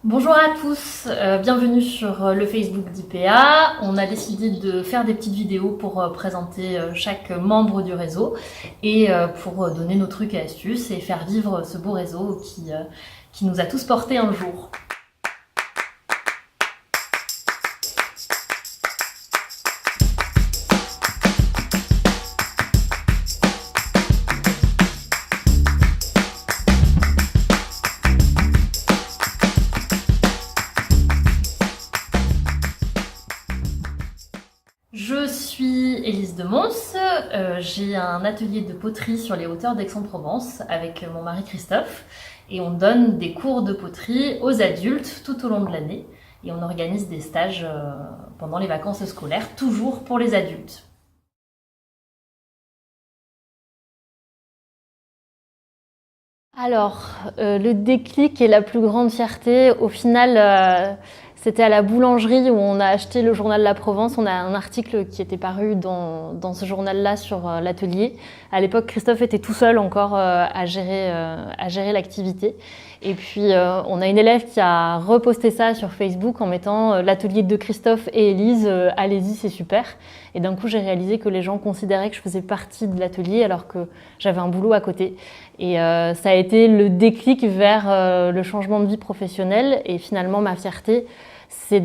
Bonjour à tous, bienvenue sur le Facebook d'IPA. On a décidé de faire des petites vidéos pour présenter chaque membre du réseau et pour donner nos trucs et astuces et faire vivre ce beau réseau qui nous a tous portés un jour. Je suis Élise de Mons, j'ai un atelier de poterie sur les hauteurs d'Aix-en-Provence avec mon mari Christophe et on donne des cours de poterie aux adultes tout au long de l'année et on organise des stages pendant les vacances scolaires, toujours pour les adultes. Alors, le déclic et la plus grande fierté, au final, c'était à la boulangerie où on a acheté le journal La Provence. On a un article qui était paru dans ce journal-là sur l'atelier. À l'époque, Christophe était tout seul encore à gérer l'activité. Et puis, on a une élève qui a reposté ça sur Facebook en mettant l'atelier de Christophe et Élise, allez-y, c'est super. Et d'un coup, j'ai réalisé que les gens considéraient que je faisais partie de l'atelier alors que j'avais un boulot à côté. Et ça a été le déclic vers le changement de vie professionnelle. Et finalement, ma fierté, c'est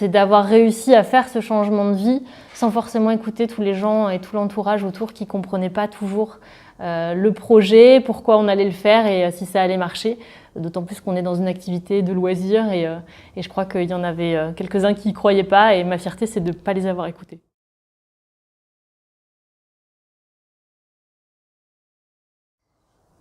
d'avoir réussi à faire ce changement de vie sans forcément écouter tous les gens et tout l'entourage autour qui ne comprenaient pas toujours le projet, pourquoi on allait le faire et si ça allait marcher. D'autant plus qu'on est dans une activité de loisir et je crois qu'il y en avait quelques-uns qui n'y croyaient pas et ma fierté, c'est de ne pas les avoir écoutés.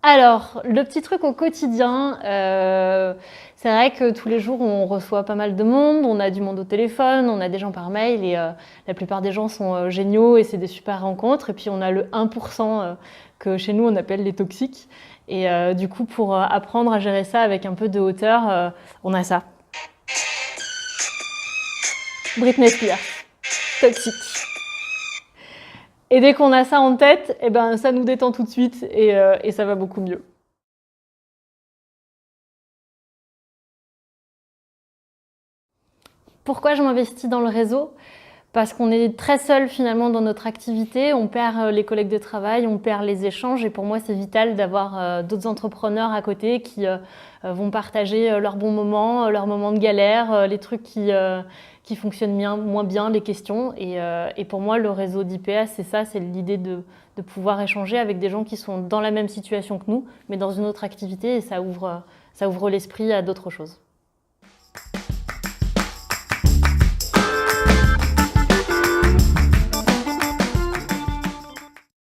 Alors, le petit truc au quotidien, c'est vrai que tous les jours on reçoit pas mal de monde, on a du monde au téléphone, on a des gens par mail et la plupart des gens sont géniaux et c'est des super rencontres. Et puis on a le 1% que chez nous on appelle les toxiques. Et du coup, pour apprendre à gérer ça avec un peu de hauteur, on a ça. Britney Spears, toxique. Et dès qu'on a ça en tête, eh ben, ça nous détend tout de suite et ça va beaucoup mieux. Pourquoi je m'investis dans le réseau? Parce qu'on est très seul finalement dans notre activité, on perd les collègues de travail, on perd les échanges et pour moi c'est vital d'avoir d'autres entrepreneurs à côté qui vont partager leurs bons moments, leurs moments de galère, les trucs qui fonctionnent bien, moins bien, les questions. Et pour moi le réseau d'IPA c'est ça, c'est l'idée de pouvoir échanger avec des gens qui sont dans la même situation que nous mais dans une autre activité et ça ouvre l'esprit à d'autres choses.